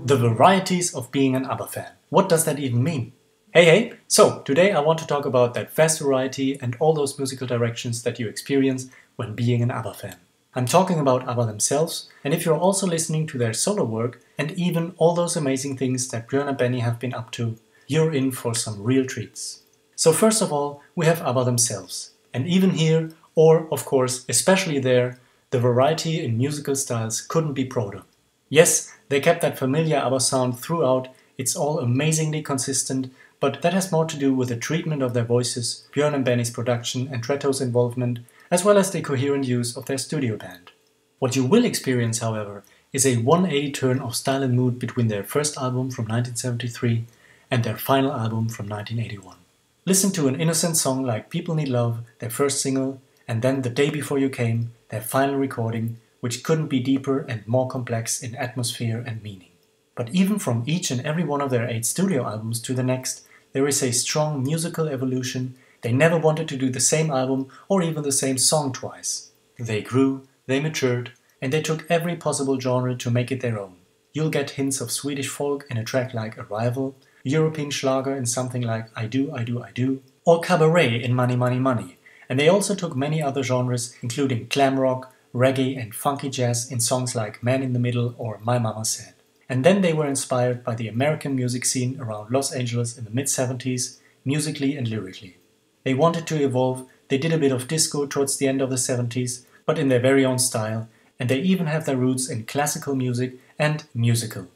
The varieties of being an ABBA fan. What does that even mean? Hey! So, today I want to talk about that vast variety and all those musical directions that you experience when being an ABBA fan. I'm talking about ABBA themselves, and if you're also listening to their solo work and even all those amazing things that Björn and Benny have been up to, you're in for some real treats. So first of all, we have ABBA themselves. And even here, or of course especially there, the variety in musical styles couldn't be prouder. Yes, they kept that familiar ABBA sound throughout, it's all amazingly consistent, but that has more to do with the treatment of their voices, Björn and Benny's production and Reto's involvement, as well as the coherent use of their studio band. What you will experience, however, is a 180 turn of style and mood between their first album from 1973 and their final album from 1981. Listen to an innocent song like People Need Love, their first single, and then The Day Before You Came, their final recording, which couldn't be deeper and more complex in atmosphere and meaning. But even from each and every one of their 8 studio albums to the next, there is a strong musical evolution. They never wanted to do the same album or even the same song twice. They grew, they matured, and they took every possible genre to make it their own. You'll get hints of Swedish folk in a track like Arrival, European Schlager in something like I Do, I Do, I Do, or cabaret in Money, Money, Money. And they also took many other genres, including glam rock, reggae and funky jazz in songs like Man in the Middle or My Mama Said. And then they were inspired by the American music scene around Los Angeles in the mid-70s, musically and lyrically. They wanted to evolve, they did a bit of disco towards the end of the 70s, but in their very own style, and they even have their roots in classical music and musical.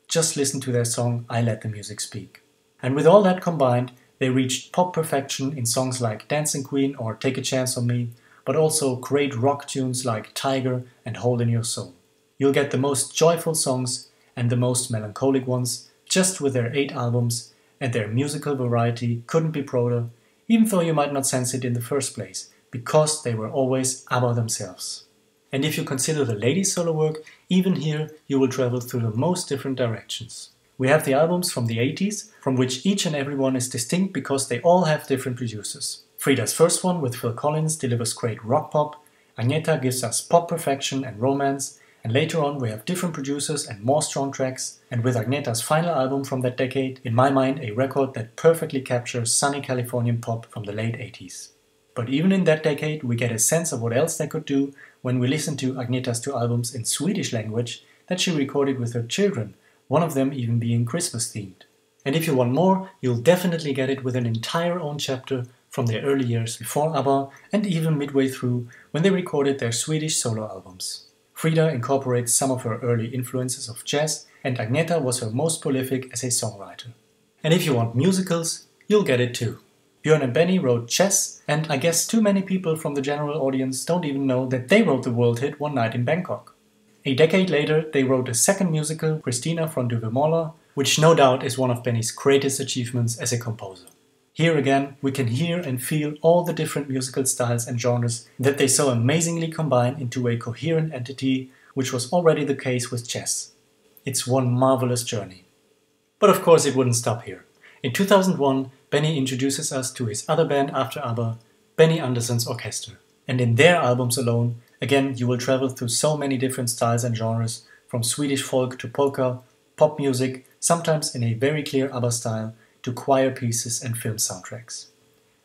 Just listen to their song I Let the Music Speak. And with all that combined, they reached pop perfection in songs like Dancing Queen or Take a Chance on Me, but also great rock tunes like Tiger and Hole in Your Soul. You'll get the most joyful songs and the most melancholic ones just with their 8 albums, and their musical variety couldn't be prouder, even though you might not sense it in the first place, because they were always ABBA themselves. And if you consider the ladies' solo work, even here you will travel through the most different directions. We have the albums from the 80s, from which each and every one is distinct because they all have different producers. Frida's first one with Phil Collins delivers great rock pop, Agnetha gives us pop perfection and romance, and later on we have different producers and more strong tracks, and with Agnetha's final album from that decade, in my mind a record that perfectly captures sunny Californian pop from the late 80s. But even in that decade we get a sense of what else they could do when we listen to Agnetha's 2 albums in Swedish language that she recorded with her children, one of them even being Christmas themed. And if you want more, you'll definitely get it with an entire own chapter from their early years before ABBA and even midway through when they recorded their Swedish solo albums. Frida incorporates some of her early influences of jazz, and Agnetha was her most prolific as a songwriter. And if you want musicals, you'll get it too. Björn and Benny wrote Chess, and I guess too many people from the general audience don't even know that they wrote the world hit One Night in Bangkok. A decade later, they wrote a second musical, Christina från Duvemåla, which no doubt is one of Benny's greatest achievements as a composer. Here again, we can hear and feel all the different musical styles and genres that they so amazingly combine into a coherent entity, which was already the case with Chess. It's one marvelous journey. But of course it wouldn't stop here. In 2001, Benny introduces us to his other band after ABBA, Benny Anderssons Orkester. And in their albums alone, again you will travel through so many different styles and genres, from Swedish folk to polka, pop music, sometimes in a very clear ABBA style, to choir pieces and film soundtracks.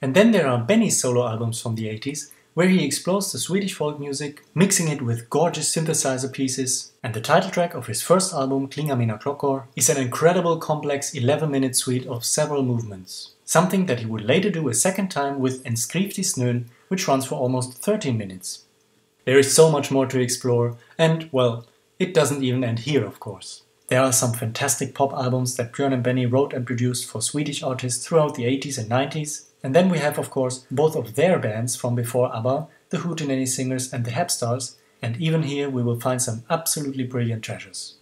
And then there are Benny's solo albums from the 80s, where he explores the Swedish folk music, mixing it with gorgeous synthesizer pieces, and the title track of his first album, Klinga mina klockor, is an incredible complex 11-minute suite of several movements. Something that he would later do a second time with En skrift i snön, which runs for almost 13 minutes. There is so much more to explore, and, well, it doesn't even end here, of course. There are some fantastic pop albums that Björn and Benny wrote and produced for Swedish artists throughout the 80s and 90s. And then we have, of course, both of their bands from before ABBA, the Hootenanny Singers and the Hepstars, and even here we will find some absolutely brilliant treasures.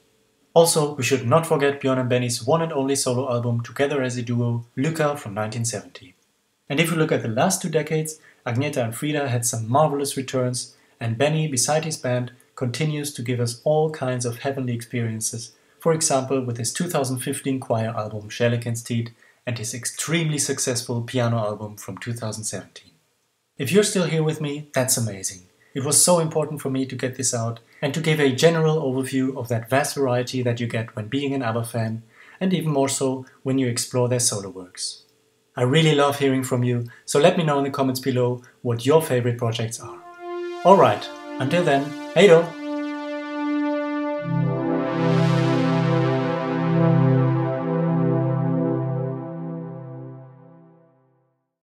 Also, we should not forget Björn and Benny's one and only solo album together as a duo, Lycka from 1970. And if we look at the last 2 decades, Agnetha and Frida had some marvelous returns, and Benny, beside his band, continues to give us all kinds of heavenly experiences. For example, with his 2015 choir album Kärlekens and his extremely successful piano album from 2017. If you're still here with me, that's amazing. It was so important for me to get this out, and to give a general overview of that vast variety that you get when being an ABBA fan, and even more so when you explore their solo works. I really love hearing from you, so let me know in the comments below what your favorite projects are. Alright, until then, hey do!